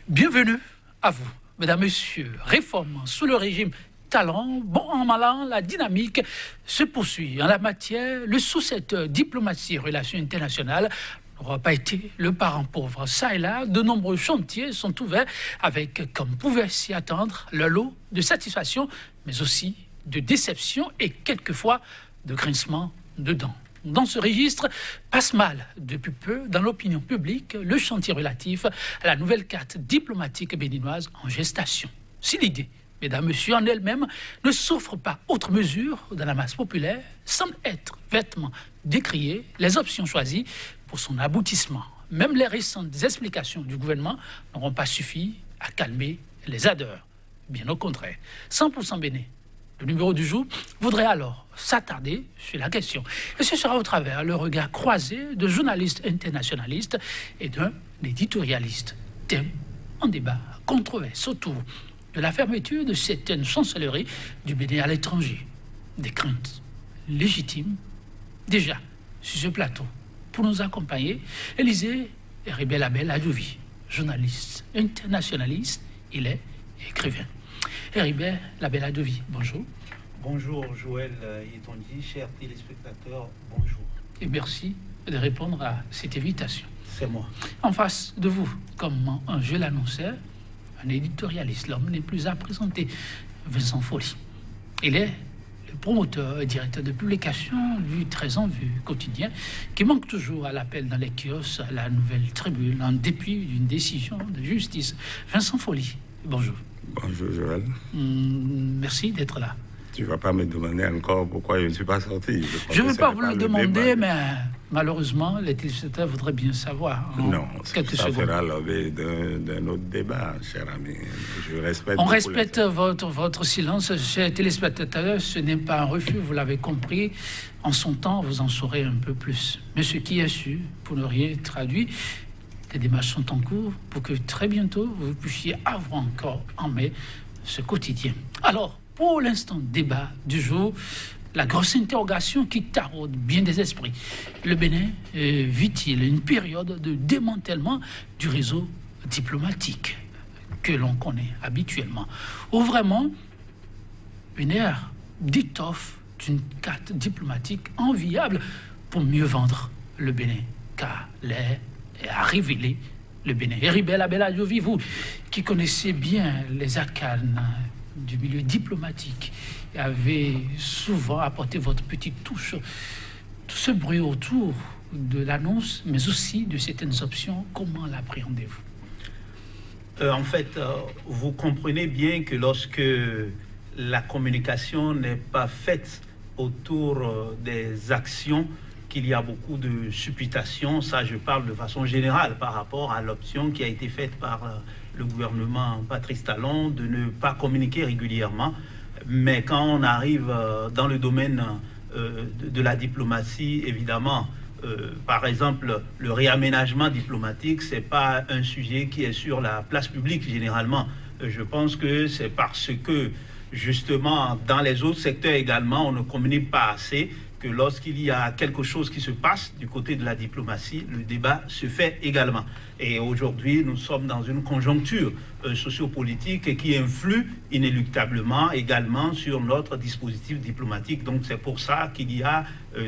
Bienvenue à vous, mesdames, messieurs. Réforme sous le régime Talon, bon an, mal an, la dynamique se poursuit. En la matière, le sous-secteur diplomatie et relations internationales n'aura pas été le parent pauvre. Ça et là, de nombreux chantiers sont ouverts avec, comme pouvait s'y attendre, le lot de satisfaction, mais aussi de déception et quelquefois de grincement de dents. Dans ce registre, passe mal depuis peu dans l'opinion publique le chantier relatif à la nouvelle carte diplomatique béninoise en gestation. Si l'idée, mesdames, messieurs, en elle-même ne souffre pas autre mesure dans la masse populaire, semble être vêtement décriée, les options choisies pour son aboutissement. Même les récentes explications du gouvernement n'auront pas suffi à calmer les ardeurs. Bien au contraire, 100% Bénin. Le numéro du jour voudrait alors s'attarder sur la question. Et ce sera au travers le regard croisé de journalistes internationalistes et d'un éditorialiste. Thème en débat, controverse autour de la fermeture de certaines chancelleries du Bénin à l'étranger. Des craintes légitimes. Déjà, sur ce plateau, pour nous accompagner, Élisée Héribert Labelle Adjouvi, journaliste internationaliste, il est écrivain. Héribert Labelle Adjouvi, bonjour. Bonjour Joël Yetondi, chers téléspectateurs, bonjour. Et merci de répondre à cette invitation. C'est moi. En face de vous, comme je l'annonçais, un éditorialiste, l'homme n'est plus à présenter, Vincent Folly. Il est le promoteur et directeur de publication du très en vue quotidien qui manque toujours à l'appel dans les kiosques à la Nouvelle Tribune en dépit d'une décision de justice. Vincent Folly, bonjour. Bonjour Joël. Merci d'être là. Tu ne vas pas me demander encore pourquoi je ne suis pas sorti. Je ne vais pas vous le demander, mais malheureusement, les téléspectateurs voudraient bien savoir. Non, ça fera l'objet d'un autre débat, cher ami. On respecte votre silence, chers téléspectateurs. Ce n'est pas un refus, vous l'avez compris. En son temps, vous en saurez un peu plus. Mais ce qui est sûr, pour ne rien traduire, des démarches sont en cours pour que très bientôt, vous puissiez avoir encore en mai ce quotidien. Alors, pour l'instant, débat du jour, la grosse interrogation qui taraude bien des esprits. Le Bénin vit-il une période de démantèlement du réseau diplomatique que l'on connaît habituellement, ou vraiment une ère d'étoffe d'une carte diplomatique enviable pour mieux vendre le Bénin, car l'air a révélé le Bénin. Héribert Labelle Adjouvi, vous qui connaissez bien les arcanes du milieu diplomatique et avez souvent apporté votre petite touche, tout ce bruit autour de l'annonce, mais aussi de certaines options, comment l'appréhendez-vous? En fait, vous comprenez bien que lorsque la communication n'est pas faite autour des actions, qu'il y a beaucoup de supputations, ça je parle de façon générale par rapport à l'option qui a été faite par le gouvernement Patrice Talon de ne pas communiquer régulièrement. Mais quand on arrive dans le domaine de la diplomatie, évidemment, par exemple, le réaménagement diplomatique, c'est pas un sujet qui est sur la place publique généralement. Je pense que c'est parce que, justement, dans les autres secteurs également, on ne communique pas assez, que lorsqu'il y a quelque chose qui se passe du côté de la diplomatie, le débat se fait également. Et aujourd'hui, nous sommes dans une conjoncture sociopolitique qui influe inéluctablement également sur notre dispositif diplomatique. Donc c'est pour ça qu'il y a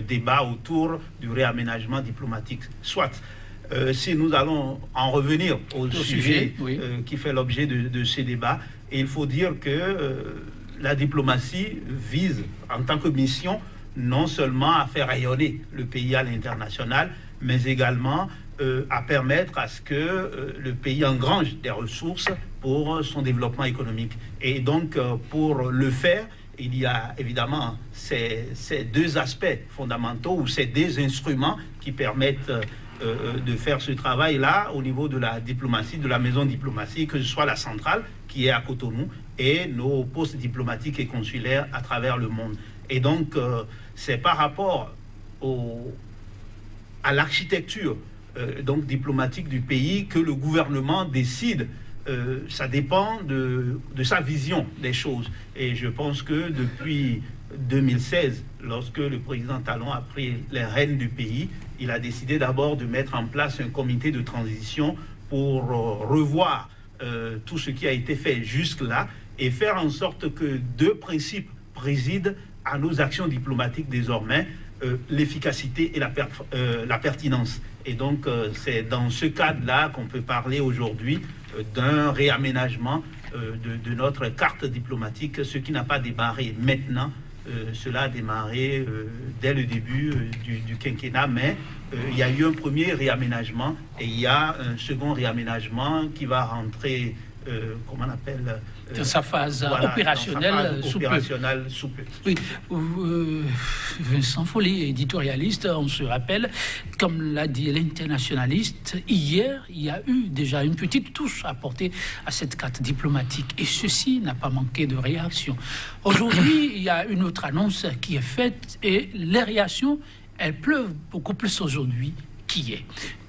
débat autour du réaménagement diplomatique. Soit, si nous allons en revenir au sujet oui, qui fait l'objet de ces débats, et il faut dire que la diplomatie vise en tant que mission non seulement à faire rayonner le pays à l'international, mais également à permettre à ce que le pays engrange des ressources pour son développement économique. Et donc, pour le faire, il y a évidemment ces deux aspects fondamentaux ou ces deux instruments qui permettent de faire ce travail-là au niveau de la diplomatie, de la maison diplomatique, que ce soit la centrale qui est à Cotonou et nos postes diplomatiques et consulaires à travers le monde. Et donc, c'est par rapport à l'architecture donc diplomatique du pays que le gouvernement décide. Ça dépend de sa vision des choses. Et je pense que depuis 2016, lorsque le président Talon a pris les rênes du pays, il a décidé d'abord de mettre en place un comité de transition pour revoir tout ce qui a été fait jusque-là et faire en sorte que 2 principes président à nos actions diplomatiques désormais, l'efficacité et la pertinence. Et donc, c'est dans ce cadre-là qu'on peut parler aujourd'hui d'un réaménagement de notre carte diplomatique, ce qui n'a pas démarré maintenant. Cela a démarré dès le début du quinquennat, mais il y a eu un premier réaménagement et il y a un second réaménagement qui va rentrer, comment on appelle dans sa phase opérationnelle sous peu. Oui, Vincent Folly, éditorialiste, on se rappelle, comme l'a dit l'internationaliste, hier, il y a eu déjà une petite touche apportée à cette carte diplomatique et ceci n'a pas manqué de réaction. Aujourd'hui, il y a une autre annonce qui est faite et les réactions, elles pleuvent beaucoup plus aujourd'hui qu'hier.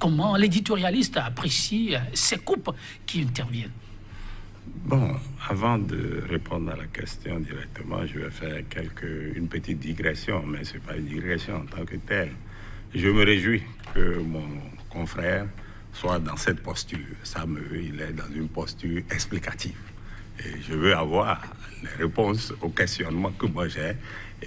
Comment l'éditorialiste apprécie ces coupes qui interviennent? Bon, avant de répondre à la question directement, je vais faire une petite digression, mais ce n'est pas une digression en tant que telle. Je me réjouis que mon confrère soit dans cette posture. Il est dans une posture explicative. Et je veux avoir les réponses aux questionnements que moi j'ai.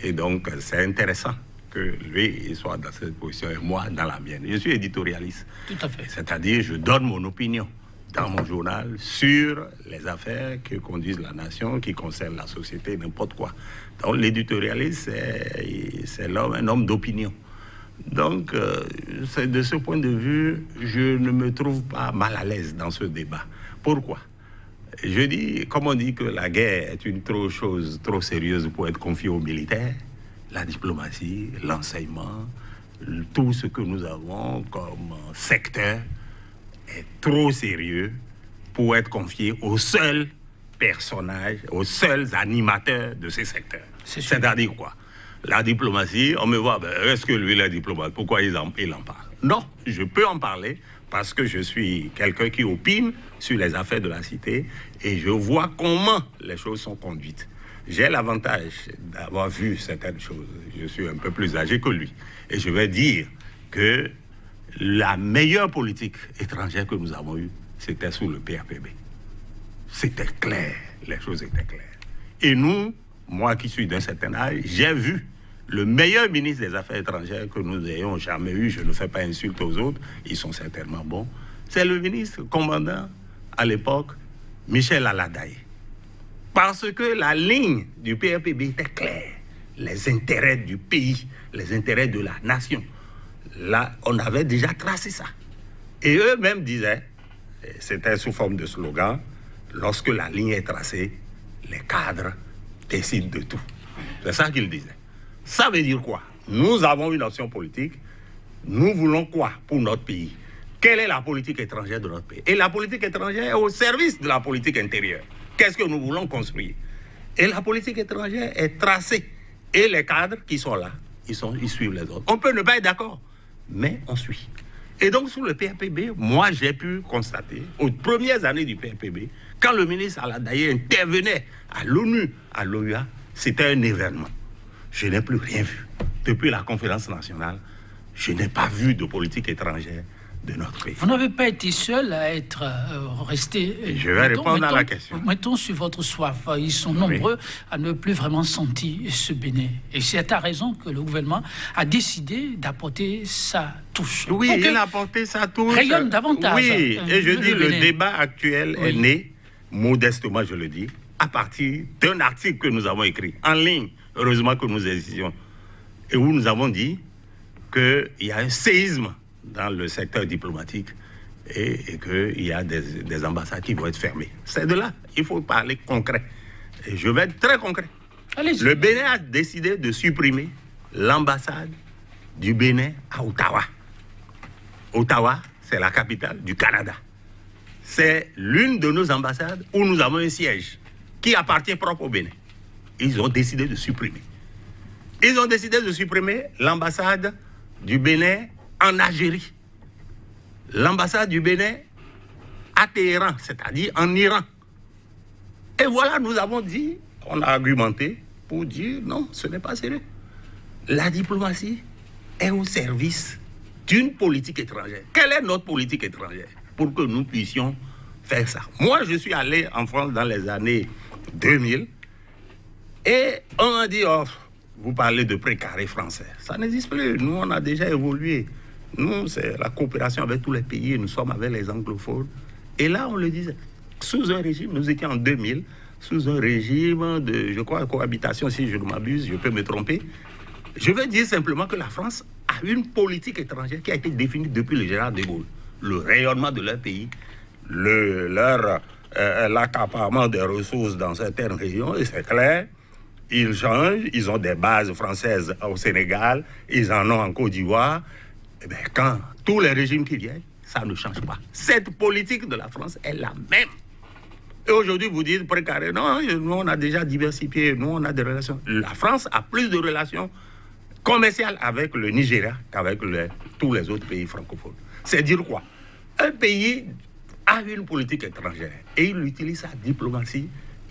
Et donc, c'est intéressant que lui, il soit dans cette position et moi dans la mienne. Je suis éditorialiste. Tout à fait. C'est-à-dire, je donne mon opinion dans mon journal sur les affaires qui conduisent la nation, qui concernent la société, n'importe quoi. Donc l'éditorialiste, c'est un homme d'opinion. Donc, de ce point de vue, je ne me trouve pas mal à l'aise dans ce débat. Pourquoi? Je dis, comme on dit que la guerre est une chose trop sérieuse pour être confiée aux militaires, la diplomatie, l'enseignement, tout ce que nous avons comme secteur est trop sérieux pour être confié aux seuls personnages, aux seuls animateurs de ces secteurs. C'est-à-dire quoi? La diplomatie, on me voit, est-ce que lui, il est diplomate? Pourquoi il en parle? Non, je peux en parler parce que je suis quelqu'un qui opine sur les affaires de la cité et je vois comment les choses sont conduites. J'ai l'avantage d'avoir vu certaines choses. Je suis un peu plus âgé que lui. Et je vais dire que la meilleure politique étrangère que nous avons eue, c'était sous le PRPB. C'était clair, les choses étaient claires. Et nous, moi qui suis d'un certain âge, j'ai vu le meilleur ministre des Affaires étrangères que nous ayons jamais eu. Je ne fais pas insulte aux autres, ils sont certainement bons. C'est le ministre commandant à l'époque, Michel Aladaye. Parce que la ligne du PRPB était claire. Les intérêts du pays, les intérêts de la nation. Là, on avait déjà tracé ça. Et eux-mêmes disaient, c'était sous forme de slogan, lorsque la ligne est tracée, les cadres décident de tout. C'est ça qu'ils disaient. Ça veut dire quoi? Nous avons une option politique. Nous voulons quoi pour notre pays? Quelle est la politique étrangère de notre pays? Et la politique étrangère est au service de la politique intérieure. Qu'est-ce que nous voulons construire? Et la politique étrangère est tracée. Et les cadres qui sont là, ils suivent les autres. On peut ne pas être d'accord, mais on suit. Et donc, sous le PRPB, moi, j'ai pu constater, aux premières années du PRPB, quand le ministre Aladaye intervenait à l'ONU, à l'OUA, c'était un événement. Je n'ai plus rien vu. Depuis la conférence nationale, je n'ai pas vu de politique étrangère de notre pays. Vous n'avez pas été seul à être resté... Je vais répondre à la question. Mettons sur votre soif. Ils sont nombreux à ne plus vraiment sentir ce Bénin. Et c'est à raison que le gouvernement a décidé d'apporter sa touche. Oui, il a apporté sa touche. Rayonne davantage. Oui, et je dis, le débat actuel est né, modestement je le dis, à partir d'un article que nous avons écrit en ligne, heureusement que nous existions, et où nous avons dit qu'il y a un séisme dans le secteur diplomatique et qu'il y a des ambassades qui vont être fermées. C'est de là, il faut parler concret. Et je vais être très concret. Allez-y. Le Bénin a décidé de supprimer l'ambassade du Bénin à Ottawa. Ottawa, c'est la capitale du Canada. C'est l'une de nos ambassades où nous avons un siège qui appartient propre au Bénin. Ils ont décidé de supprimer. Ils ont décidé de supprimer l'ambassade du Bénin en Algérie, l'ambassade du Bénin à Téhéran, c'est-à-dire en Iran. Et voilà, nous avons dit, on a argumenté pour dire non, ce n'est pas sérieux. La diplomatie est au service d'une politique étrangère. Quelle est notre politique étrangère? Pour que nous puissions faire ça. Moi, je suis allé en France dans les années 2000 et on a dit, oh, vous parlez de précaré français. Ça n'existe plus. Nous, on a déjà évolué. Nous, c'est la coopération avec tous les pays. Nous sommes avec les anglophones. Et là, on le disait. Sous un régime, nous étions en 2000, sous un régime de, je crois, cohabitation, si je ne m'abuse, je peux me tromper. Je veux dire simplement que la France a une politique étrangère qui a été définie depuis le général de Gaulle. Le rayonnement de leur pays, l'accaparement des ressources dans certaines régions, et c'est clair. Ils changent, ils ont des bases françaises au Sénégal, ils en ont en Côte d'Ivoire. Eh bien, quand tous les régimes qui viennent, ça ne change pas. Cette politique de la France est la même. Et aujourd'hui, vous dites précaré. Non, nous, on a déjà diversifié. Nous, on a des relations. La France a plus de relations commerciales avec le Nigeria qu'avec tous les autres pays francophones. C'est dire quoi? Un pays a une politique étrangère et il utilise sa diplomatie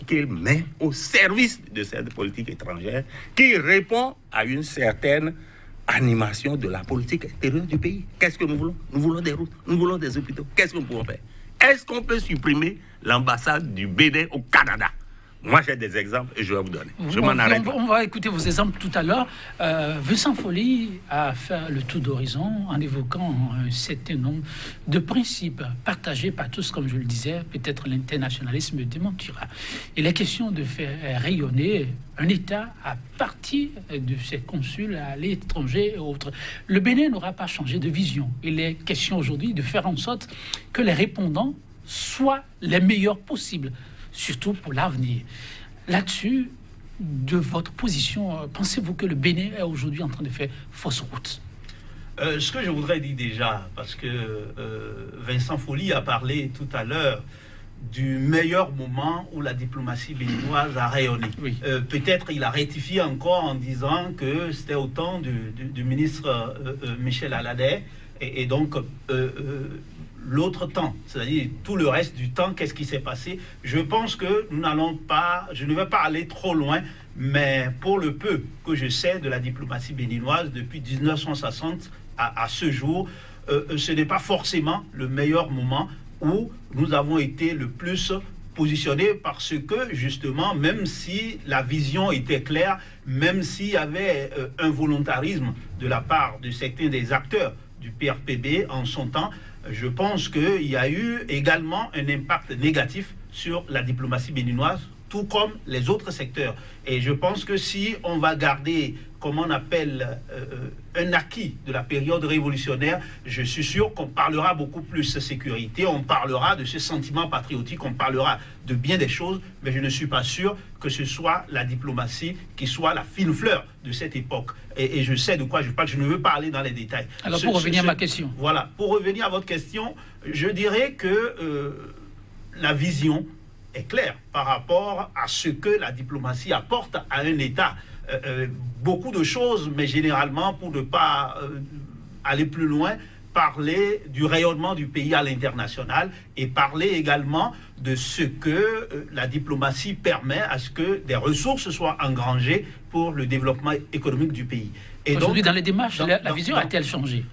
qu'il met au service de cette politique étrangère qui répond à une certaine animation de la politique intérieure du pays. Qu'est-ce que nous voulons? Nous voulons des routes, nous voulons des hôpitaux. Qu'est-ce que nous pouvons faire? Est-ce qu'on peut supprimer l'ambassade du Bénin au Canada? Moi, j'ai des exemples et je vais vous donner. Je m'en arrête. On va écouter vos exemples tout à l'heure. Vincent Folly a fait le tour d'horizon en évoquant un certain nombre de principes partagés par tous, comme je le disais. Peut-être l'internationalisme démentira. Il est question de faire rayonner un État à partir de ses consuls à l'étranger et autres. Le Bénin n'aura pas changé de vision. Il est question aujourd'hui de faire en sorte que les répondants soient les meilleurs possibles, surtout pour l'avenir. Là-dessus, de votre position, pensez-vous que le Bénin est aujourd'hui en train de faire fausse route? Ce que je voudrais dire déjà, parce que Vincent Folly a parlé tout à l'heure du meilleur moment où la diplomatie béninoise a rayonné. Oui. Peut-être il a rectifié encore en disant que c'était au temps du ministre Michel Alade, et donc l'autre temps, c'est-à-dire tout le reste du temps, qu'est-ce qui s'est passé? Je pense que nous n'allons pas, je ne vais pas aller trop loin, mais pour le peu que je sais de la diplomatie béninoise depuis 1960 à ce jour, ce n'est pas forcément le meilleur moment où nous avons été le plus positionnés, parce que justement, même si la vision était claire, même s'il y avait un volontarisme de la part de certains des acteurs du PRPB en son temps, je pense qu'il y a eu également un impact négatif sur la diplomatie béninoise, tout comme les autres secteurs. Et je pense que si on va garder, comme on appelle, un acquis de la période révolutionnaire, je suis sûr qu'on parlera beaucoup plus de sécurité, on parlera de ce sentiment patriotique, on parlera de bien des choses, mais je ne suis pas sûr que ce soit la diplomatie qui soit la fine fleur de cette époque. Et je sais de quoi je parle, je ne veux pas aller dans les détails. Alors pour revenir à ma question. Voilà, pour revenir à votre question, je dirais que la vision est claire par rapport à ce que la diplomatie apporte à un État. Beaucoup de choses, mais généralement, pour ne pas aller plus loin, parler du rayonnement du pays à l'international et parler également de ce que la diplomatie permet à ce que des ressources soient engrangées pour le développement économique du pays. Et aujourd'hui, dans les démarches, la vision a-t-elle changé?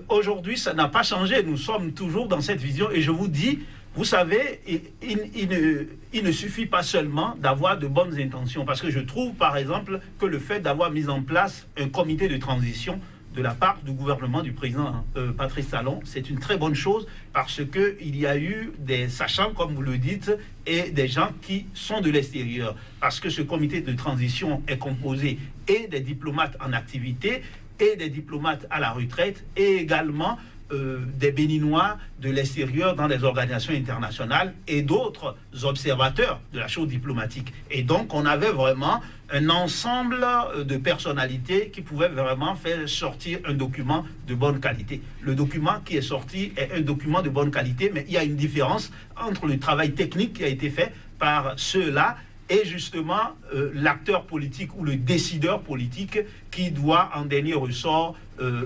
Aujourd'hui, ça n'a pas changé. Nous sommes toujours dans cette vision. Et je vous dis, vous savez, il ne suffit pas seulement d'avoir de bonnes intentions. Parce que je trouve, par exemple, que le fait d'avoir mis en place un comité de transition de la part du gouvernement du président Patrice Talon, c'est une très bonne chose, parce qu'il y a eu des sachants, comme vous le dites, et des gens qui sont de l'extérieur. Parce que ce comité de transition est composé et des diplomates en activité, et des diplomates à la retraite, et également des Béninois de l'extérieur dans les organisations internationales et d'autres observateurs de la chose diplomatique. Et donc, on avait vraiment un ensemble de personnalités qui pouvaient vraiment faire sortir un document de bonne qualité. Le document qui est sorti est un document de bonne qualité, mais il y a une différence entre le travail technique qui a été fait par ceux-là et justement l'acteur politique ou le décideur politique qui doit en dernier ressort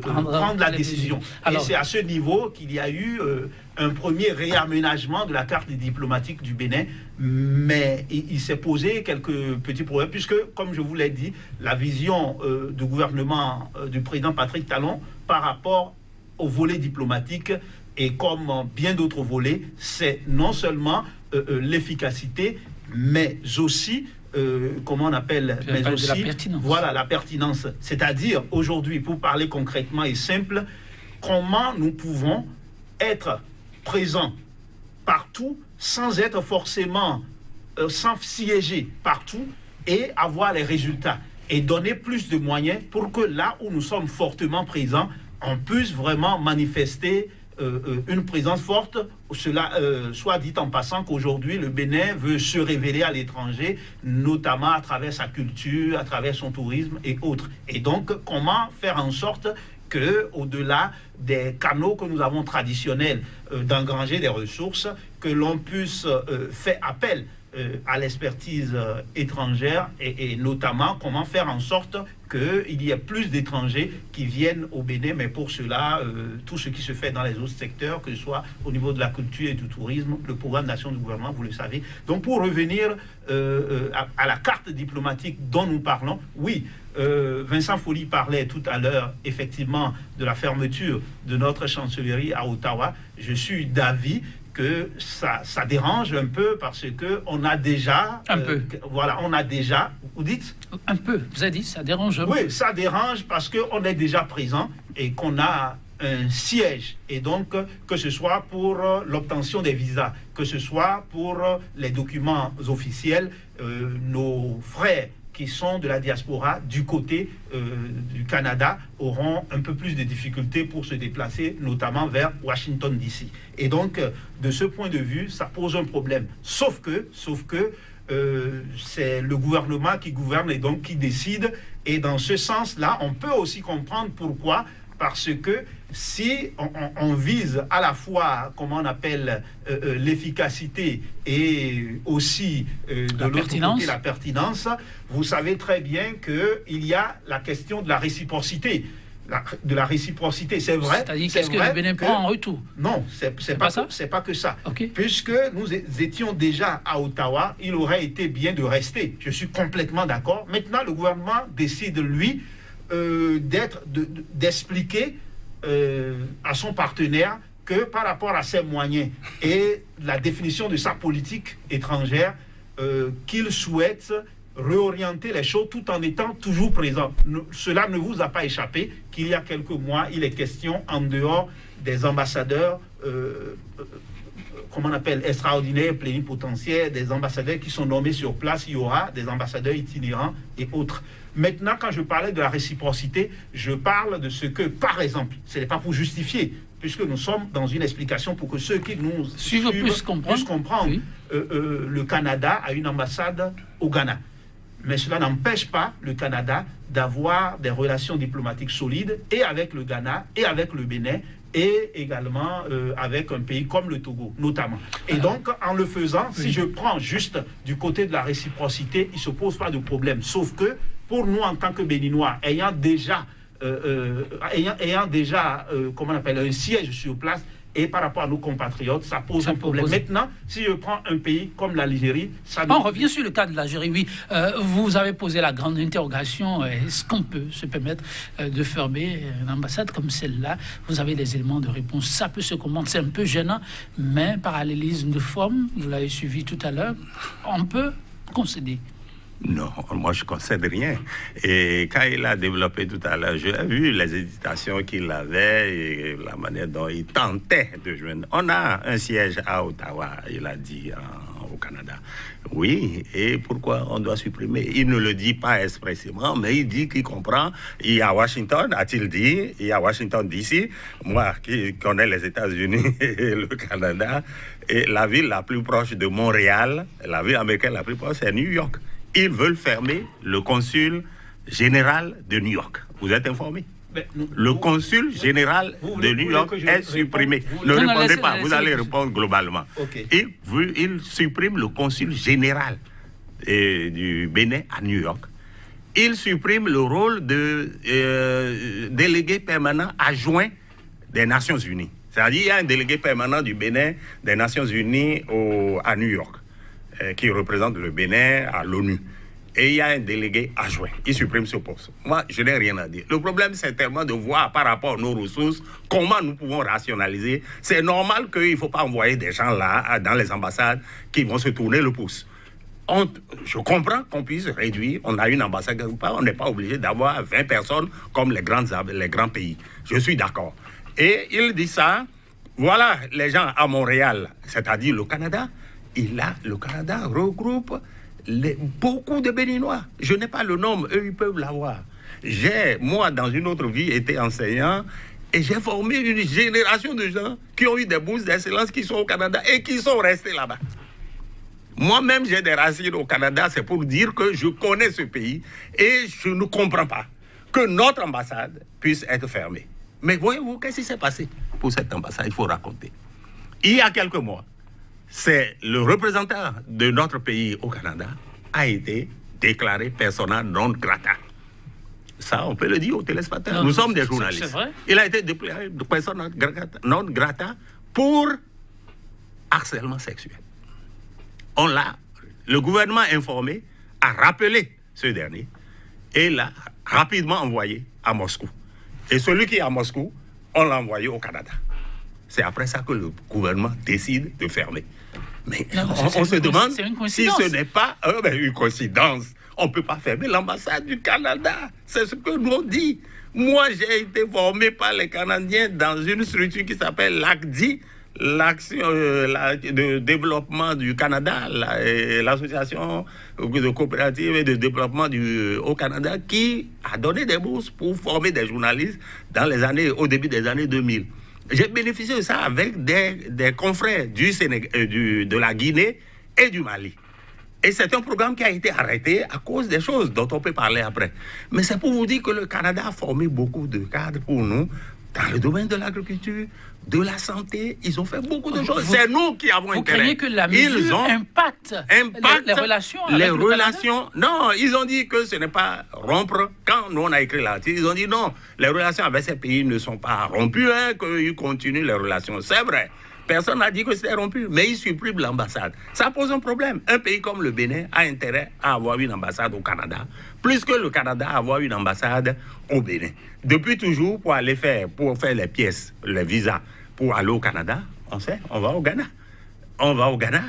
prendre la décision. Alors, et c'est à ce niveau qu'il y a eu un premier réaménagement de la carte diplomatique du Bénin, mais il s'est posé quelques petits problèmes, puisque, comme je vous l'ai dit, la vision du gouvernement du président Patrice Talon par rapport au volet diplomatique Et comme bien d'autres volets, c'est non seulement l'efficacité, mais aussi comment on appelle, mais aussi la pertinence. Voilà, la pertinence. C'est-à-dire aujourd'hui, pour parler concrètement et simple, comment nous pouvons être présents partout sans être forcément sans siéger partout et avoir les résultats et donner plus de moyens pour que là où nous sommes fortement présents, on puisse vraiment manifester une présence forte. Cela soit dit en passant qu'aujourd'hui le Bénin veut se révéler à l'étranger, notamment à travers sa culture, à travers son tourisme et autres. Et donc comment faire en sorte que, au-delà des canaux que nous avons traditionnels d'engranger des ressources, que l'on puisse faire appel à l'expertise étrangère et notamment comment faire en sorte qu'il y ait plus d'étrangers qui viennent au Bénin, mais pour cela, tout ce qui se fait dans les autres secteurs, que ce soit au niveau de la culture et du tourisme, le programme d'action du gouvernement, vous le savez. Donc pour revenir à la carte diplomatique dont nous parlons, oui, Vincent Folly parlait tout à l'heure effectivement de la fermeture de notre chancellerie à Ottawa. Je suis d'avis que ça dérange un peu parce que on a déjà voilà, on a déjà, vous dites un peu, vous avez dit ça dérange un peu. Oui, ça dérange parce qu'on est déjà présent et qu'on a un siège, et donc que ce soit pour l'obtention des visas, que ce soit pour les documents officiels, nos frères qui sont de la diaspora du côté du Canada auront un peu plus de difficultés pour se déplacer, notamment vers Washington DC. Et donc, de ce point de vue, ça pose un problème. Sauf que c'est le gouvernement qui gouverne et donc qui décide. Et dans ce sens-là, on peut aussi comprendre pourquoi. Parce que si on vise à la fois, comment on appelle, l'efficacité et aussi de l'autre côté la pertinence, vous savez très bien qu'il y a la question de la réciprocité. De la réciprocité, c'est vrai. C'est-à-dire qu'est-ce que le Bénin prend en retour? Non, c'est pas que ça. Okay. Puisque nous étions déjà à Ottawa, il aurait été bien de rester. Je suis complètement d'accord. Maintenant, le gouvernement décide, lui, d'expliquer à son partenaire que par rapport à ses moyens et la définition de sa politique étrangère, qu'il souhaite réorienter les choses tout en étant toujours présent. Cela ne vous a pas échappé qu'il y a quelques mois, il est question, en dehors des ambassadeurs comment on appelle, extraordinaires, plénipotentiaires, des ambassadeurs qui sont nommés sur place, il y aura des ambassadeurs itinérants et autres. Maintenant, quand je parlais de la réciprocité, je parle de ce que, par exemple, ce n'est pas pour justifier, puisque nous sommes dans une explication pour que ceux qui nous suivent puissent comprendre. Oui. Le Canada a une ambassade au Ghana. Mais cela n'empêche pas le Canada d'avoir des relations diplomatiques solides et avec le Ghana et avec le Bénin et également avec un pays comme le Togo, notamment. Et donc, en le faisant, si je prends juste du côté de la réciprocité, il ne se pose pas de problème. Sauf que, pour nous, en tant que Béninois, ayant déjà comment on appelle, un siège sur place, et par rapport à nos compatriotes, ça pose un problème. Maintenant, si je prends un pays comme l'Algérie... On revient sur le cas de l'Algérie, oui. Vous avez posé la grande interrogation. Est-ce qu'on peut se permettre de fermer une ambassade comme celle-là? Vous avez des éléments de réponse. Ça peut se comprendre. C'est un peu gênant, mais parallélisme de forme, vous l'avez suivi tout à l'heure, on peut concéder. Non, moi je ne concède rien. Et quand il a développé tout à l'heure, j'ai vu les hésitations qu'il avait et la manière dont il tentait de joindre. On a un siège à Ottawa, il a dit, au Canada. Oui, et pourquoi on doit supprimer? Il ne le dit pas expressément, mais il dit qu'il comprend. Il y a Washington, a-t-il dit, il y a Washington DC, moi qui connais les États-Unis et le Canada, et la ville la plus proche de Montréal, la ville américaine la plus proche, c'est New York. Ils veulent fermer le consul général de New York. Vous êtes informé? Le consul général de New York est supprimé. Ne répondez pas, vous allez répondre globalement. Okay. Il supprime le consul général du Bénin à New York. Il supprime le rôle de délégué permanent adjoint des Nations Unies. C'est-à-dire qu'il y a un délégué permanent du Bénin des Nations Unies à New York, qui représente le Bénin à l'ONU. et il y a un délégué adjoint. Il supprime ce poste. Moi, je n'ai rien à dire. Le problème, c'est tellement de voir par rapport à nos ressources comment nous pouvons rationaliser. C'est normal qu'il ne faut pas envoyer des gens là, dans les ambassades, qui vont se tourner le pouce. Je comprends qu'on puisse réduire. On a une ambassade quelque part, on n'est pas obligé d'avoir 20 personnes comme les grands pays. Je suis d'accord. Et il dit ça, voilà, les gens à Montréal, c'est-à-dire le Canada, le Canada regroupe beaucoup de Béninois. Je n'ai pas le nom, eux, ils peuvent l'avoir. Moi, dans une autre vie, été enseignant et j'ai formé une génération de gens qui ont eu des bourses d'excellence, qui sont au Canada et qui sont restés là-bas. Moi-même, j'ai des racines au Canada, c'est pour dire que je connais ce pays et je ne comprends pas que notre ambassade puisse être fermée. Mais voyez-vous, qu'est-ce qui s'est passé pour cette ambassade? Il faut raconter. Il y a quelques mois, c'est le représentant de notre pays au Canada a été déclaré persona non grata. Ça, on peut le dire aux téléspectateurs. Nous sommes des journalistes. C'est vrai? Il a été déclaré persona non grata pour harcèlement sexuel. Le gouvernement informé a rappelé ce dernier et l'a rapidement envoyé à Moscou. Et celui qui est à Moscou, on l'a envoyé au Canada. C'est après ça que le gouvernement décide de fermer. Mais on se demande si ce n'est pas une coïncidence. On ne peut pas fermer l'ambassade du Canada. C'est ce que nous on dit. Moi, j'ai été formé par les Canadiens dans une structure qui s'appelle l'ACDI, l'action de développement du Canada, l'association de coopérative et de développement au Canada, qui a donné des bourses pour former des journalistes au début des années 2000. J'ai bénéficié de ça avec des confrères de la Guinée et du Mali. Et c'est un programme qui a été arrêté à cause des choses dont on peut parler après. Mais c'est pour vous dire que le Canada a formé beaucoup de cadres pour nous dans le domaine de l'agriculture, de la santé. Ils ont fait beaucoup de choses. C'est nous qui avons intérêt. Vous craignez que la mesure impacte les relations avec le Canada? Non, ils ont dit que ce n'est pas rompre. Quand nous, on a écrit l'article, ils ont dit non, les relations avec ces pays ne sont pas rompues, qu'ils continuent les relations. C'est vrai. Personne n'a dit que c'était rompu, mais ils suppriment l'ambassade. Ça pose un problème. Un pays comme le Bénin a intérêt à avoir une ambassade au Canada, plus que le Canada à avoir une ambassade au Bénin. Depuis toujours, pour faire les pièces, les visas, pour aller au Canada, on va au Ghana. On va au Ghana,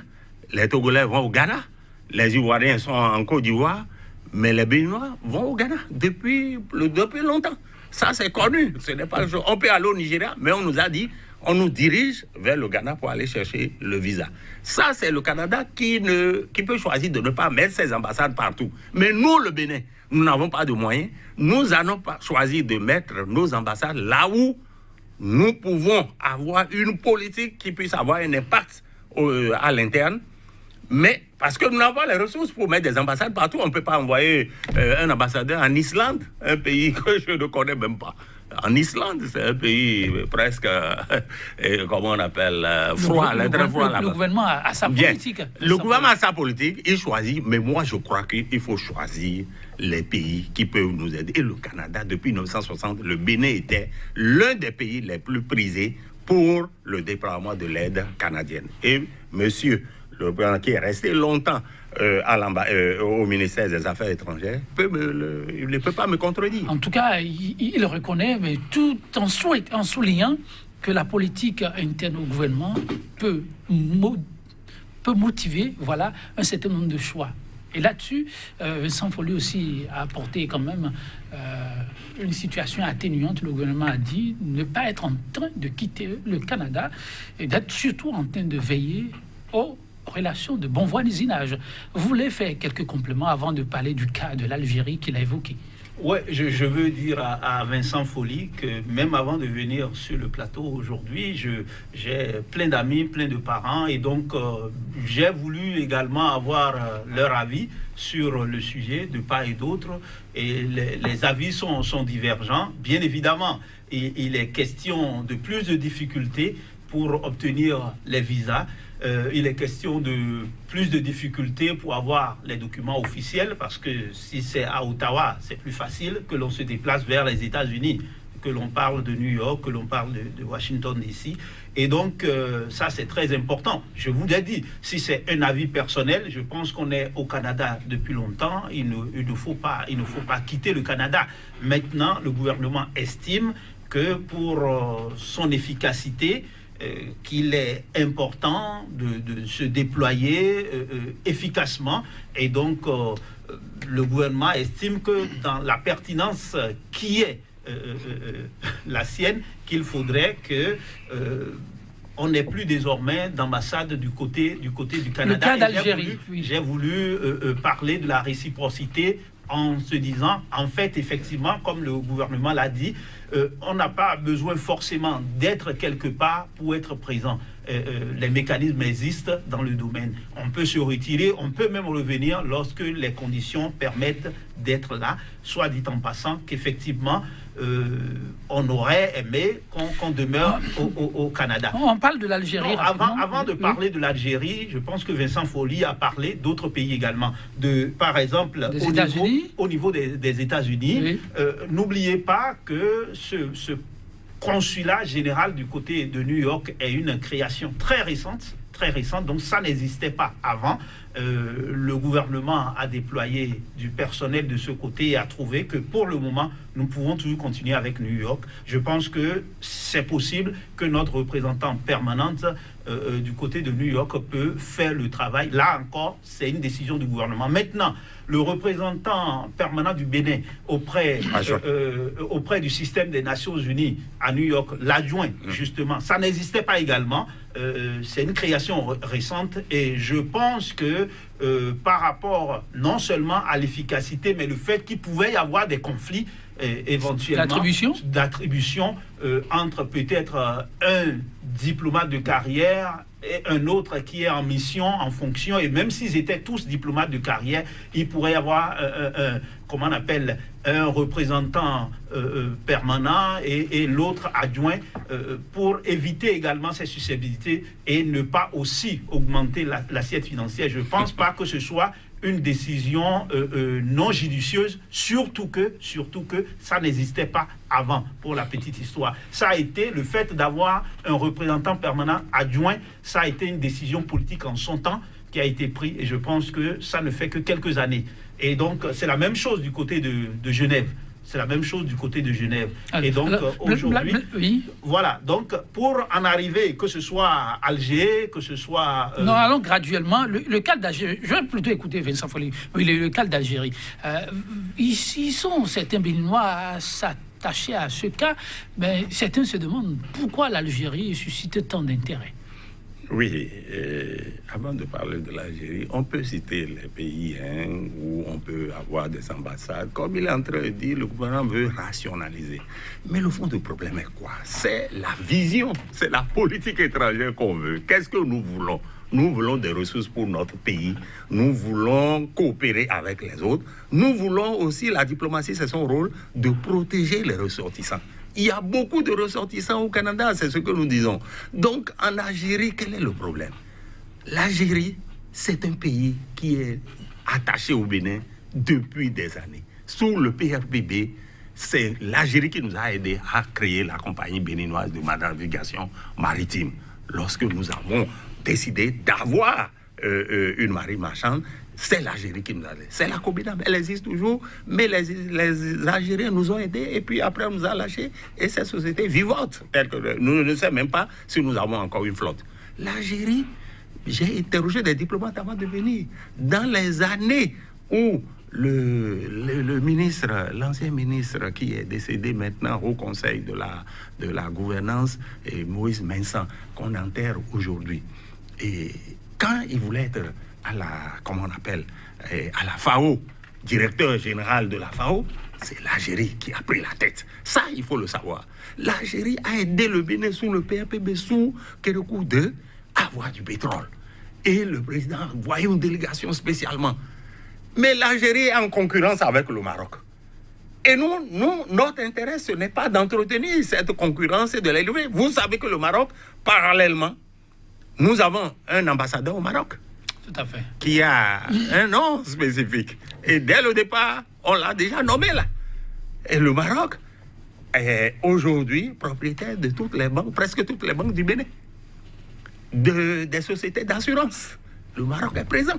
les Togolais vont au Ghana, les Ivoiriens sont en Côte d'Ivoire, mais les Béninois vont au Ghana depuis longtemps. Ça, c'est connu. Ce n'est pas on peut aller au Nigeria, mais on nous a dit on nous dirige vers le Ghana pour aller chercher le visa. Ça, c'est le Canada qui peut choisir de ne pas mettre ses ambassades partout. Mais nous, le Bénin, nous n'avons pas de moyens. Nous allons choisir de mettre nos ambassades là où nous pouvons avoir une politique qui puisse avoir un impact à l'interne. Mais parce que nous n'avons pas les ressources pour mettre des ambassades partout, on ne peut pas envoyer un ambassadeur en Islande, un pays que je ne connais même pas. En Islande, c'est un pays presque, comment on appelle, froid, très froid là-bas. Le gouvernement a sa politique. Le gouvernement a sa politique, il choisit, mais moi je crois qu'il faut choisir les pays qui peuvent nous aider. Et le Canada, depuis 1960, le Bénin était l'un des pays les plus prisés pour le déploiement de l'aide canadienne. Et monsieur le président qui est resté longtemps au ministère des Affaires étrangères, il ne peut pas me contredire. En tout cas, il reconnaît, mais tout en soulignant que la politique interne au gouvernement peut motiver un certain nombre de choix. Et là-dessus, Vincent Folli aussi a apporté quand même une situation atténuante. Le gouvernement a dit ne pas être en train de quitter le Canada et d'être surtout en train de veiller aux relations de bon voisinage. Vous voulez faire quelques compléments avant de parler du cas de l'Algérie qu'il a évoqué? Oui, je veux dire à Vincent Folli que même avant de venir sur le plateau aujourd'hui, j'ai plein d'amis, plein de parents et donc j'ai voulu également avoir leur avis sur le sujet de part et d'autre et les avis sont divergents, bien évidemment. Il est question de plus de difficultés pour obtenir les visas. Il est question de plus de difficultés pour avoir les documents officiels parce que si c'est à Ottawa, c'est plus facile que l'on se déplace vers les États-Unis. que l'on parle de New York, que l'on parle de Washington DC. Et donc, ça, c'est très important. Je vous l'ai dit, si c'est un avis personnel, je pense qu'on est au Canada depuis longtemps. Il ne faut pas quitter le Canada. Maintenant, le gouvernement estime que pour son efficacité, qu'il est important de se déployer efficacement. Et donc, le gouvernement estime que dans la pertinence qui est la sienne, qu'il faudrait que on n'ait plus désormais d'ambassade du côté du Canada. Le cas d'Algérie. J'ai voulu parler de la réciprocité en se disant, en fait, effectivement, comme le gouvernement l'a dit, on n'a pas besoin forcément d'être quelque part pour être présent. Les mécanismes existent dans le domaine. On peut se retirer, on peut même revenir lorsque les conditions permettent d'être là. Soit dit en passant qu'effectivement, on aurait aimé qu'on demeure au Canada. On parle de l'Algérie. Avant de parler de l'Algérie, je pense que Vincent Folly a parlé d'autres pays également. Par exemple, au niveau des États-Unis, oui. N'oubliez pas que ce consulat général du côté de New York est une création très récente, donc ça n'existait pas avant. Le gouvernement a déployé du personnel de ce côté et a trouvé que pour le moment, nous pouvons toujours continuer avec New York. Je pense que c'est possible que notre représentante permanente du côté de New York peut faire le travail. Là encore, c'est une décision du gouvernement. Maintenant, le représentant permanent du Bénin auprès du système des Nations Unies à New York, l'adjoint, justement, ça n'existait pas également. C'est une création récente et je pense que par rapport non seulement à l'efficacité, mais le fait qu'il pouvait y avoir des conflits éventuellement d'attribution entre peut-être un diplomate de carrière et un autre qui est en mission, en fonction, et même s'ils étaient tous diplomates de carrière, il pourrait y avoir comment on appelle, un représentant permanent et l'autre adjoint pour éviter également ces susceptibilités et ne pas aussi augmenter l'assiette financière. Je ne pense pas que ce soit une décision non judicieuse, surtout que ça n'existait pas avant, pour la petite histoire. Ça a été le fait d'avoir un représentant permanent adjoint, ça a été une décision politique en son temps qui a été prise et je pense que ça ne fait que quelques années. Et donc, c'est la même chose du côté de Genève. C'est la même chose du côté de Genève. Et donc, aujourd'hui, oui. Voilà. Donc, pour en arriver, que ce soit à Alger, que ce soit... Non, allons graduellement. Le cas d'Algérie, je vais plutôt écouter Vincent Folly. Oui, le cas d'Algérie. Ici, sont certains Béninois à s'attacher à ce cas, mais certains se demandent pourquoi l'Algérie suscite tant d'intérêt. Oui, avant de parler de l'Algérie, on peut citer les pays où on peut avoir des ambassades. Comme il est en train de dire, le gouvernement veut rationaliser. Mais le fond du problème est quoi? C'est la vision, c'est la politique étrangère qu'on veut. Qu'est-ce que nous voulons? Nous voulons des ressources pour notre pays. Nous voulons coopérer avec les autres. Nous voulons aussi, la diplomatie, c'est son rôle, de protéger les ressortissants. Il y a beaucoup de ressortissants au Canada, c'est ce que nous disons. Donc, en Algérie, quel est le problème? L'Algérie, c'est un pays qui est attaché au Bénin depuis des années. Sous le PRPB, c'est l'Algérie qui nous a aidés à créer la compagnie béninoise de navigation maritime. Lorsque nous avons décidé d'avoir une marine marchande, c'est l'Algérie qui nous a aidés. C'est la Cobinam, elle existe toujours, mais les Algériens nous ont aidés et puis après on nous a lâchés et cette société vivante. Nous ne savons même pas si nous avons encore une flotte. L'Algérie, j'ai interrogé des diplomates avant de venir. Dans les années où le ministre, l'ancien ministre qui est décédé maintenant au Conseil de la gouvernance, Moïse Vincent, qu'on enterre aujourd'hui. Et quand il voulait être à la FAO, directeur général de la FAO, c'est l'Algérie qui a pris la tête. Ça, il faut le savoir. L'Algérie a aidé le Bénin sous le PRPB, sous Kérékou II, à avoir du pétrole. Et le président a envoyé une délégation spécialement. Mais l'Algérie est en concurrence avec le Maroc. Et nous, notre intérêt, ce n'est pas d'entretenir cette concurrence et de l'élever. Vous savez que le Maroc, parallèlement, nous avons un ambassadeur au Maroc. Tout à fait. Qui a un nom spécifique. Et dès le départ, on l'a déjà nommé là. Et le Maroc est aujourd'hui propriétaire de toutes les banques, presque toutes les banques du Bénin, des sociétés d'assurance. Le Maroc est présent.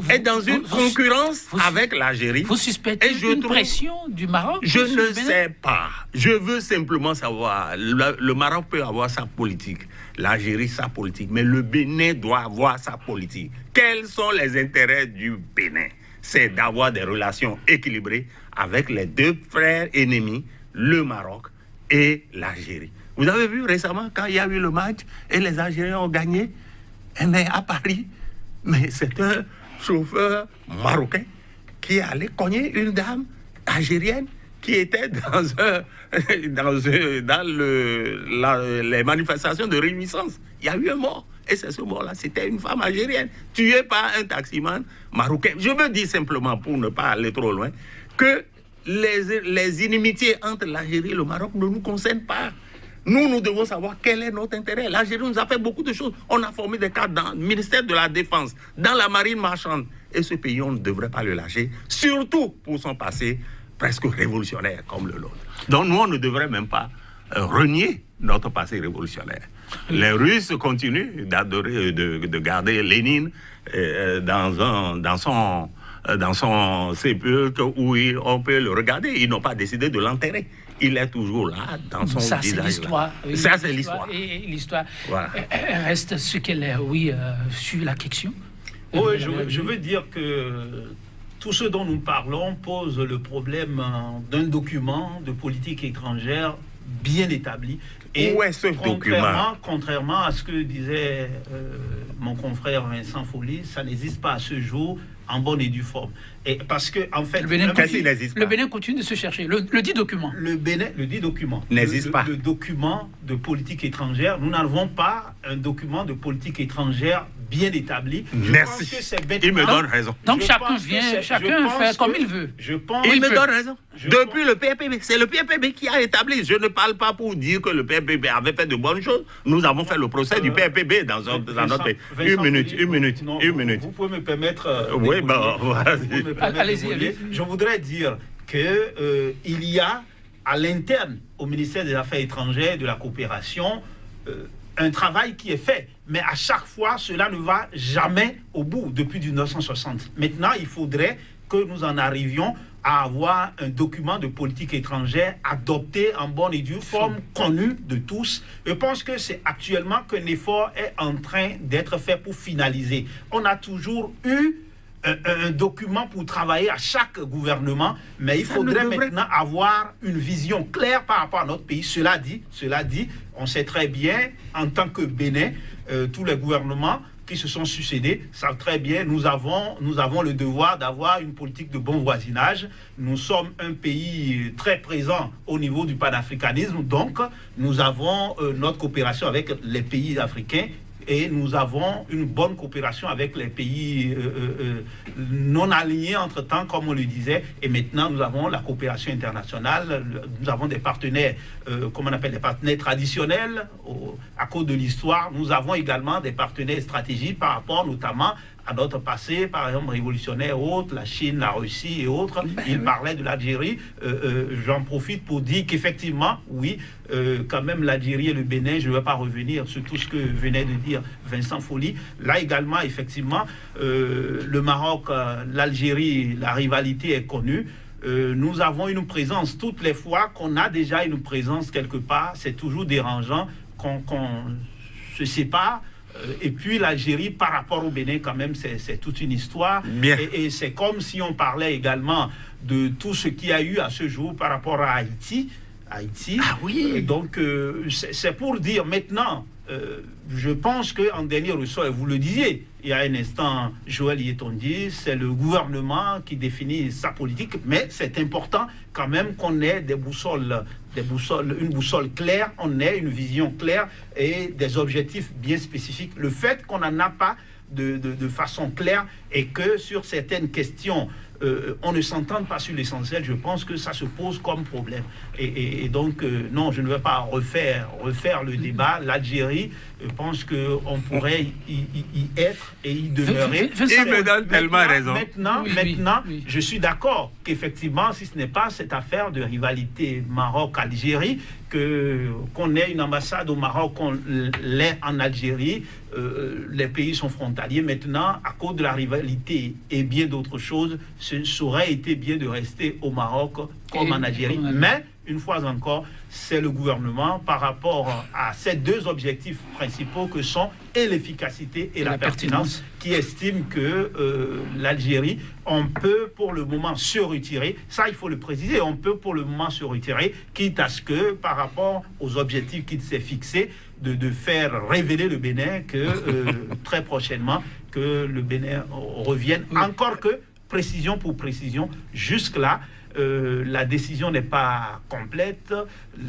Est dans une concurrence avec l'Algérie. Vous suspectez une pression du Maroc? Je ne sais pas. Je veux simplement savoir. Le Maroc peut avoir sa politique, l'Algérie sa politique, mais le Bénin doit avoir sa politique. Quels sont les intérêts du Bénin? C'est d'avoir des relations équilibrées avec les deux frères ennemis, le Maroc et l'Algérie. Vous avez vu récemment quand il y a eu le match et les Algériens ont gagné, mais à Paris, mais c'est un chauffeur marocain qui est allé cogner une dame algérienne qui était dans les manifestations de réjouissance. Il y a eu un mort. Et c'est ce mort-là, c'était une femme algérienne, tuée par un taximan marocain. Je veux dire simplement, pour ne pas aller trop loin, que les inimitiés entre l'Algérie et le Maroc ne nous concernent pas. Nous devons savoir quel est notre intérêt. L'Algérie nous a fait beaucoup de choses. On a formé des cadres dans le ministère de la Défense, dans la marine marchande. Et ce pays, on ne devrait pas le lâcher, surtout pour son passé presque révolutionnaire comme le nôtre. Donc nous, on ne devrait même pas renier notre passé révolutionnaire. Les Russes continuent d'adorer, de garder Lénine dans son sépulcre où on peut le regarder. Ils n'ont pas décidé de l'enterrer. Il est toujours là, dans son visage. Ça, c'est l'histoire. Oui, ça, c'est l'histoire. Et l'histoire voilà. reste ce qu'elle est, sur la question. Oui, je veux dire que tout ce dont nous parlons pose le problème d'un document de politique étrangère bien établi. Et où est ce document? Contrairement à ce que disait mon confrère Vincent Folly, ça n'existe pas à ce jour en bonne et due forme. Et parce que, en fait, le Bénin continue de se chercher. Le dit document. Le dit document n'existe pas. Le document de politique étrangère, nous n'avons pas un document de politique étrangère bien établi. Merci. Il me donne raison. Donc chacun fait comme il veut. Il me donne raison. Depuis le PRPB, c'est le PRPB qui a établi. Je ne parle pas pour dire que le PRPB avait fait de bonnes choses. Nous avons fait le procès du PRPB dans notre pays. Une minute. Vous pouvez me permettre... oui, allez-y. Je voudrais dire que il y a à l'interne au ministère des Affaires étrangères et de la coopération un travail qui est fait, mais à chaque fois cela ne va jamais au bout depuis 1960. Maintenant, il faudrait que nous en arrivions à avoir un document de politique étrangère adopté en bonne et due forme, connu de tous. Je pense que c'est actuellement qu'un effort est en train d'être fait pour finaliser. On a toujours eu un document pour travailler à chaque gouvernement, mais il faudrait maintenant avoir une vision claire par rapport à notre pays. Cela dit, on sait très bien, en tant que Bénin, tous les gouvernements qui se sont succédés savent très bien, nous avons le devoir d'avoir une politique de bon voisinage. Nous sommes un pays très présent au niveau du panafricanisme, donc nous avons notre coopération avec les pays africains. Et nous avons une bonne coopération avec les pays non alignés entre-temps, comme on le disait. Et maintenant, nous avons la coopération internationale. Nous avons des partenaires, comment on appelle, des partenaires traditionnels à cause de l'histoire. Nous avons également des partenaires stratégiques par rapport notamment à notre passé, par exemple révolutionnaire et autres, la Chine, la Russie et autres. Il parlait de l'Algérie. J'en profite pour dire qu'effectivement, oui, quand même l'Algérie et le Bénin, je ne vais pas revenir sur tout ce que venait de dire Vincent Folly. Là également, effectivement, le Maroc, l'Algérie, la rivalité est connue. Nous avons une présence, toutes les fois qu'on a déjà une présence quelque part, c'est toujours dérangeant qu'on se sépare. Et puis l'Algérie par rapport au Bénin quand même c'est toute une histoire et c'est comme si on parlait également de tout ce qu'il y a eu à ce jour par rapport à Haïti. Ah oui. Donc c'est pour dire maintenant je pense qu'en dernier ressort, et vous le disiez il y a un instant, Joël Yetondié, c'est le gouvernement qui définit sa politique, mais c'est important quand même qu'on ait une boussole claire, on ait une vision claire et des objectifs bien spécifiques. Le fait qu'on n'en a pas de façon claire et que sur certaines questions on ne s'entende pas sur l'essentiel, je pense que ça se pose comme problème. Et donc, non, je ne vais pas refaire le débat. L'Algérie, je pense qu'on pourrait y être et y demeurer. Il me donne tellement raison. Maintenant, je suis d'accord qu'effectivement, si ce n'est pas cette affaire de rivalité Maroc-Algérie, qu'on ait une ambassade au Maroc, qu'on l'ait en Algérie, les pays sont frontaliers. Maintenant, à cause de la rivalité et bien d'autres choses, ça aurait été bien de rester au Maroc comme en Algérie. Mais, une fois encore, c'est le gouvernement par rapport à ces deux objectifs principaux que sont et l'efficacité et la pertinence qui estime que l'Algérie, on peut pour le moment se retirer. Ça, il faut le préciser, on peut pour le moment se retirer, quitte à ce que par rapport aux objectifs qu'il s'est fixés, de faire révéler le Bénin que très prochainement, que le Bénin revienne. Encore que, précision pour précision, jusque-là, la décision n'est pas complète,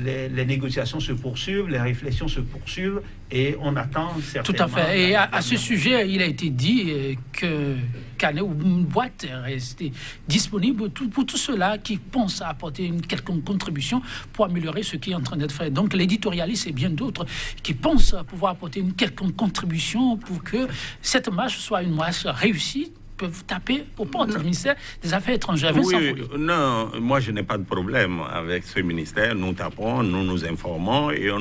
les négociations se poursuivent, les réflexions se poursuivent et on attend certainement... Tout à fait. Et à ce sujet, il a été dit que Canet ou une boîte est restée disponible pour tous ceux-là qui pensent à apporter une quelconque contribution pour améliorer ce qui est en train d'être fait. Donc l'éditorialiste et bien d'autres qui pensent pouvoir apporter une quelconque contribution pour que cette marche soit une marche réussie, peuvent taper aux portes du ministère des Affaires étrangères. Non, moi je n'ai pas de problème avec ce ministère. Nous tapons, nous nous informons et on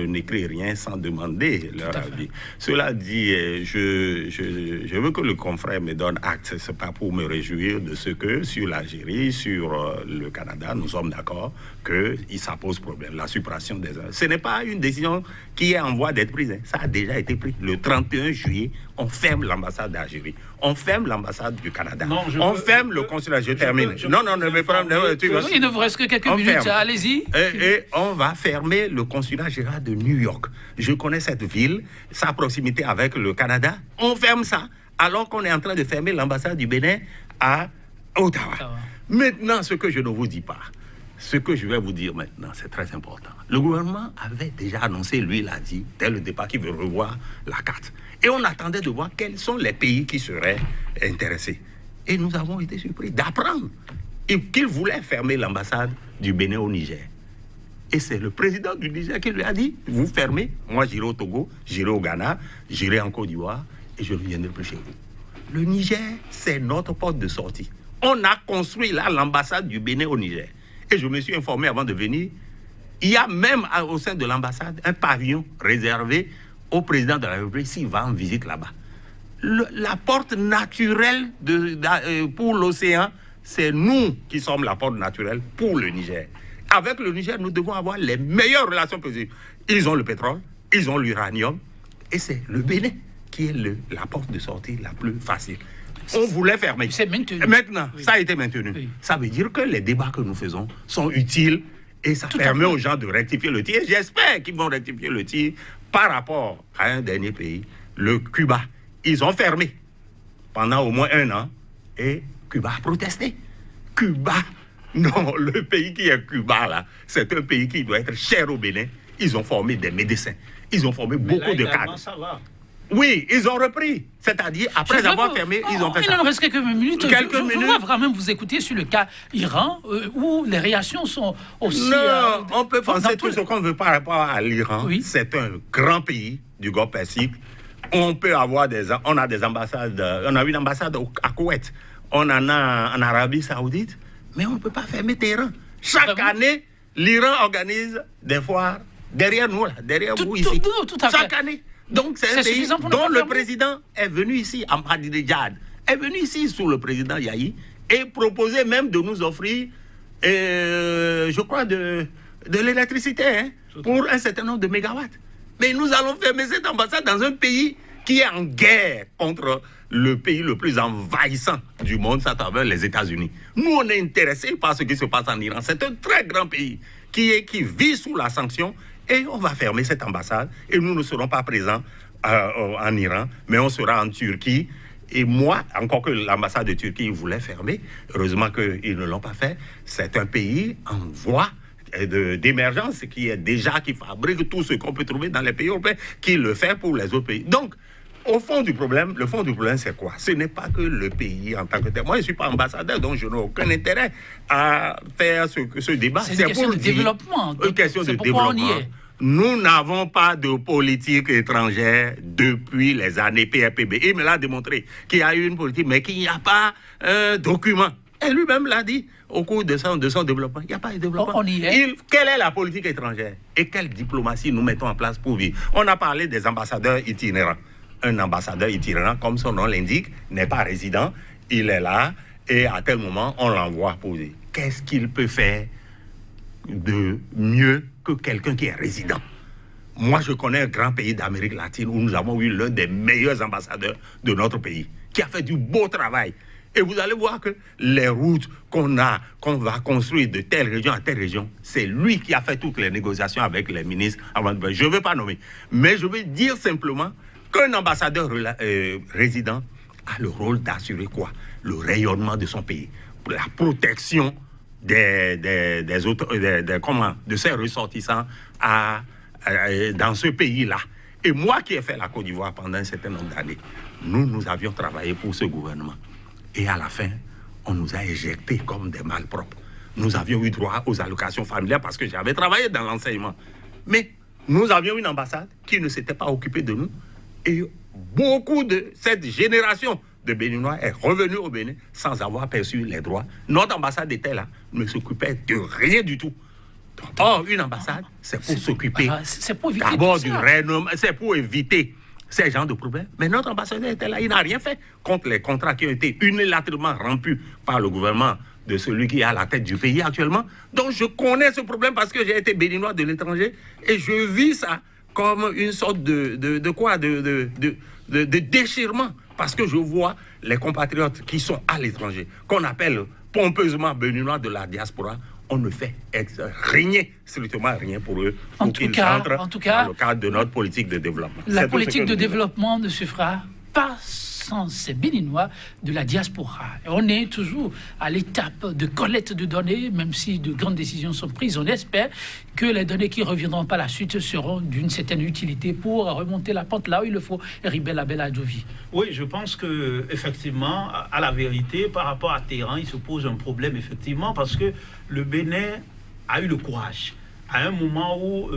n'écrit rien sans demander leur avis. Cela dit, je veux que le confrère me donne acte. C'est pas pour me réjouir de ce que sur l'Algérie, sur le Canada, nous sommes d'accord que ça pose problème. La suppression des... Ce n'est pas une décision qui est en voie d'être prise. Ça a déjà été pris. Le 31 juillet, on ferme l'ambassade d'Algérie. On ferme l'ambassade du Canada. Non, ferme le consulat. Je termine. Non, ne me prends... Il ne vous reste que quelques minutes. Allez-y. Et on va fermer le consulat général de New York. Je connais cette ville, sa proximité avec le Canada. On ferme ça, alors qu'on est en train de fermer l'ambassade du Bénin à Ottawa. Maintenant, ce que je ne vous dis pas, ce que je vais vous dire maintenant, c'est très important. Le gouvernement avait déjà annoncé, lui l'a dit, dès le départ, qu'il veut revoir la carte. Et on attendait de voir quels sont les pays qui seraient intéressés. Et nous avons été surpris d'apprendre qu'il voulait fermer l'ambassade du Bénin au Niger. Et c'est le président du Niger qui lui a dit, vous fermez, moi j'irai au Togo, j'irai au Ghana, j'irai en Côte d'Ivoire, et je ne viendrai plus chez vous. Le Niger, c'est notre porte de sortie. On a construit là l'ambassade du Bénin au Niger. Et je me suis informé avant de venir, il y a même au sein de l'ambassade un pavillon réservé au président de la République s'il va en visite là-bas. La porte naturelle pour l'océan, c'est nous qui sommes la porte naturelle pour le Niger. Avec le Niger, nous devons avoir les meilleures relations possibles. Ils ont le pétrole, ils ont l'uranium, et c'est le Bénin qui est la porte de sortie la plus facile. On voulait fermer. C'est maintenu. Maintenant, ça a été maintenu. Oui. Ça veut dire que les débats que nous faisons sont utiles et ça permet aux gens de rectifier le tir. J'espère qu'ils vont rectifier le tir par rapport à un dernier pays, le Cuba. Ils ont fermé pendant au moins 1 an et Cuba a protesté. Cuba, non, le pays qui est Cuba, là, c'est un pays qui doit être cher au Bénin. Ils ont formé des médecins. Ils ont formé beaucoup de cadres. Ça va. Oui, ils ont repris. C'est-à-dire, après avoir fermé, ils ont fait ça. Il nous reste quelques minutes. Je voudrais vraiment vous écouter sur le cas Iran, où les réactions sont aussi... Non, on peut penser tout ce qu'on veut par rapport à l'Iran. Oui. C'est un grand pays du Golfe Persique. On peut avoir on a des ambassades. On a une ambassade à Koweït. On en a en Arabie Saoudite. Mais on ne peut pas fermer Téhéran. Chaque année, l'Iran organise des foires derrière nous, là, derrière vous ici. Chaque année. Donc c'est un pays dont le président est venu ici, Ahmadinejad, est venu ici sous le président Yahi et proposait même de nous offrir, je crois, de l'électricité pour un certain nombre de mégawatts. Mais nous allons fermer cette ambassade dans un pays qui est en guerre contre le pays le plus envahissant du monde, à travers les États-Unis. Nous, on est intéressés par ce qui se passe en Iran. C'est un très grand pays qui vit sous la sanction. Et on va fermer cette ambassade et nous ne serons pas présents en Iran, mais on sera en Turquie. Et moi, encore que l'ambassade de Turquie voulait fermer, heureusement qu'ils ne l'ont pas fait. C'est un pays en voie d'émergence qui fabrique tout ce qu'on peut trouver dans les pays européens, qui le fait pour les autres pays. Donc, au fond du problème, c'est quoi? Ce n'est pas que le pays en tant que tel. Moi, je ne suis pas ambassadeur, donc je n'ai aucun intérêt à faire ce débat. C'est une question de développement. Une question de développement. Nous n'avons pas de politique étrangère depuis les années PRPB. Il me l'a démontré qu'il y a eu une politique, mais qu'il n'y a pas un document. Et lui-même l'a dit au cours de son développement. Il n'y a pas de développement. Quelle est la politique étrangère? Et quelle diplomatie nous mettons en place pour vivre? On a parlé des ambassadeurs itinérants. Un ambassadeur itinérant, comme son nom l'indique, n'est pas résident. Il est là et à tel moment, on l'envoie poser. Qu'est-ce qu'il peut faire de mieux que quelqu'un qui est résident? Moi, je connais un grand pays d'Amérique latine où nous avons eu l'un des meilleurs ambassadeurs de notre pays, qui a fait du beau travail. Et vous allez voir que les routes qu'on va construire de telle région à telle région, c'est lui qui a fait toutes les négociations avec les ministres. Je ne veux pas nommer, mais je veux dire simplement qu'un ambassadeur résident a le rôle d'assurer quoi? Le rayonnement de son pays, la protection de ses ressortissants dans ce pays-là. Et moi qui ai fait la Côte d'Ivoire pendant un certain nombre d'années, nous avions travaillé pour ce gouvernement. Et à la fin, on nous a éjectés comme des malpropres. Nous avions eu droit aux allocations familiales parce que j'avais travaillé dans l'enseignement. Mais nous avions une ambassade qui ne s'était pas occupée de nous. Et beaucoup de cette génération de Béninois est revenue au Bénin sans avoir perçu les droits. Notre ambassade était là, ne s'occupait de rien du tout. Or, une ambassade, c'est pour s'occuper d'abord du rayonnement, c'est pour éviter ces genres de problèmes. Mais notre ambassadeur était là, il n'a rien fait contre les contrats qui ont été unilatéralement rompus par le gouvernement de celui qui est à la tête du pays actuellement. Donc je connais ce problème parce que j'ai été béninois de l'étranger et je vis ça comme une sorte de déchirement parce que je vois les compatriotes qui sont à l'étranger, qu'on appelle pompeusement béninois de la diaspora. On ne fait strictement rien pour eux, pour qu'ils entrent dans le cadre de notre politique de développement. La politique de développement ne se fera pas sans ces Béninois de la diaspora. Et on est toujours à l'étape de collecte de données, même si de grandes décisions sont prises. On espère que les données qui reviendront par la suite seront d'une certaine utilité pour remonter la pente là où il le faut. Ribella Bella Djovi. Oui, je pense que effectivement, à la vérité, par rapport à Téhéran, il se pose un problème effectivement parce que le Bénin a eu le courage. À un moment où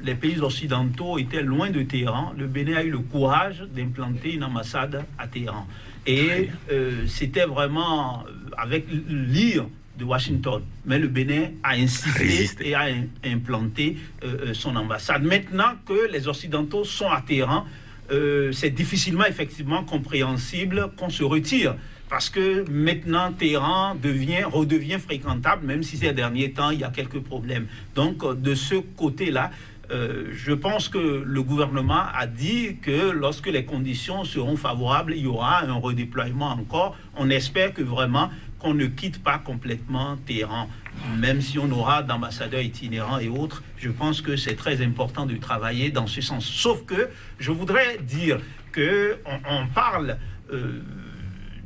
les pays occidentaux étaient loin de Téhéran, le Bénin a eu le courage d'implanter une ambassade à Téhéran. Et c'était vraiment avec l'ire de Washington. Mais le Bénin a insisté et a implanté son ambassade. Maintenant que les Occidentaux sont à Téhéran, c'est difficilement effectivement compréhensible qu'on se retire. Parce que maintenant, Téhéran redevient fréquentable, même si ces derniers temps, il y a quelques problèmes. Donc, de ce côté-là, je pense que le gouvernement a dit que lorsque les conditions seront favorables, il y aura un redéploiement encore. On espère que vraiment qu'on ne quitte pas complètement Téhéran, même si on aura d'ambassadeurs itinérants et autres. Je pense que c'est très important de travailler dans ce sens. Sauf que je voudrais dire qu'on parle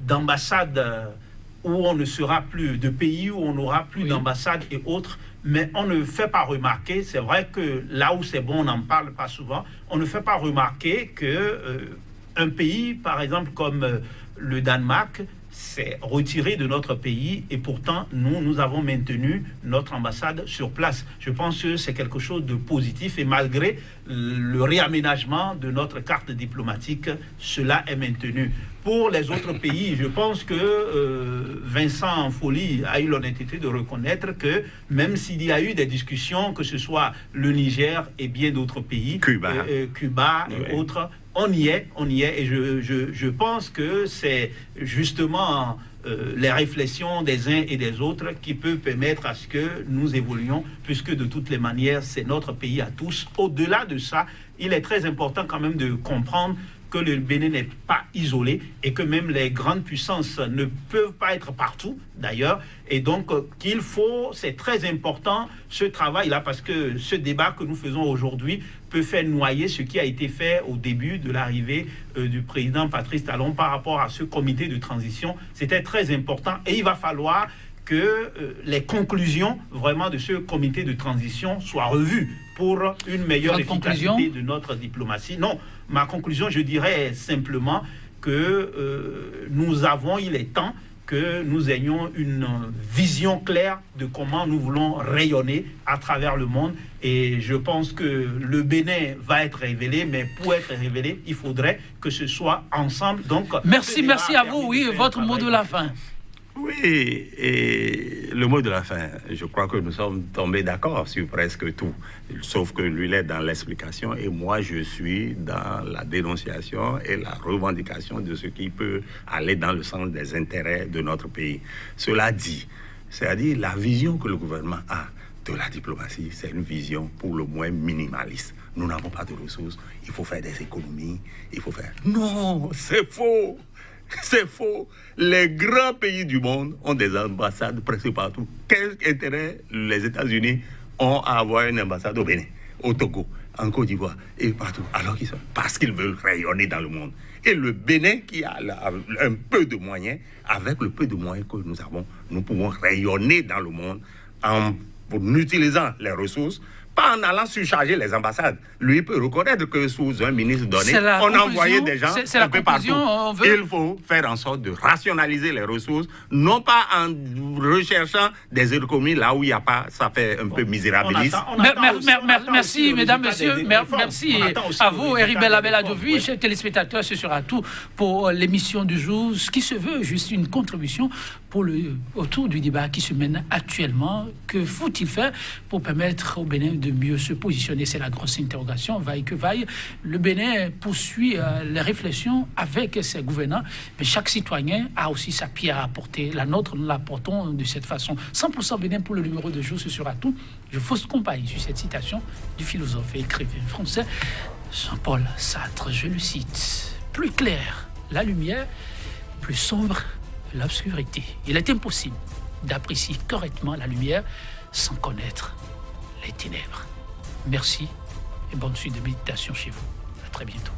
d'ambassades où on ne sera plus, de pays où on n'aura plus d'ambassades et autres, mais on ne fait pas remarquer, c'est vrai que là où c'est bon, on n'en parle pas souvent, on ne fait pas remarquer qu'un pays, par exemple comme le Danemark, s'est retiré de notre pays et pourtant nous avons maintenu notre ambassade sur place. Je pense que c'est quelque chose de positif et malgré le réaménagement de notre carte diplomatique, cela est maintenu. Pour les autres pays, je pense que Vincent Folly a eu l'honnêteté de reconnaître que même s'il y a eu des discussions, que ce soit le Niger et bien d'autres pays, Cuba et autres, on y est, et je pense que c'est justement les réflexions des uns et des autres qui peuvent permettre à ce que nous évoluions, puisque de toutes les manières, c'est notre pays à tous. Au-delà de ça, il est très important quand même de comprendre que le Bénin n'est pas isolé et que même les grandes puissances ne peuvent pas être partout d'ailleurs, et donc qu'il faut, c'est très important ce travail-là, parce que ce débat que nous faisons aujourd'hui peut faire noyer ce qui a été fait au début de l'arrivée du président Patrice Talon par rapport à ce comité de transition. C'était très important et il va falloir que les conclusions vraiment de ce comité de transition soient revues pour une meilleure efficacité de notre diplomatie. Non, ma conclusion, je dirais simplement que il est temps que nous ayons une vision claire de comment nous voulons rayonner à travers le monde. Et je pense que le Bénin va être révélé, mais pour être révélé, il faudrait que ce soit ensemble. Donc, merci à vous. Oui, votre mot de la fin. Oui, et le mot de la fin, je crois que nous sommes tombés d'accord sur presque tout, sauf que lui il est dans l'explication et moi je suis dans la dénonciation et la revendication de ce qui peut aller dans le sens des intérêts de notre pays. Cela dit, c'est-à-dire la vision que le gouvernement a de la diplomatie, c'est une vision pour le moins minimaliste. Nous n'avons pas de ressources, il faut faire des économies, il faut faire... Non, c'est faux! C'est faux. Les grands pays du monde ont des ambassades presque partout. Quel intérêt les États-Unis ont à avoir une ambassade au Bénin, au Togo, en Côte d'Ivoire et partout? Alors qu'ils sont, parce qu'ils veulent rayonner dans le monde. Et le Bénin qui a un peu de moyens, avec le peu de moyens que nous avons, nous pouvons rayonner dans le monde en utilisant les ressources. Pas en allant surcharger les ambassades. Lui peut reconnaître que sous un ministre donné, on a envoyé des gens un peu partout. Il faut faire en sorte de rationaliser les ressources, non pas en recherchant des économies là où il n'y a pas, ça fait un peu misérabiliste. Merci, mesdames, messieurs. Merci à vous, Heribert Abel-Adovi, chers téléspectateurs. Ce sera tout pour l'émission du jour, ce qui se veut juste une contribution autour du débat qui se mène actuellement. Que faut-il faire pour permettre au Bénin de mieux se positionner? C'est la grosse interrogation, vaille que vaille. Le Bénin poursuit les réflexions avec ses gouvernants, mais chaque citoyen a aussi sa pierre à apporter. La nôtre, nous l'apportons de cette façon. 100% Bénin pour le numéro de jour, ce sera tout. Je fausse compagnie sur cette citation du philosophe et écrivain français Jean-Paul Sartre. Je le cite. Plus clair, la lumière, plus sombre, l'obscurité. Il est impossible d'apprécier correctement la lumière sans connaître les ténèbres. Merci et bonne suite de méditation chez vous. À très bientôt.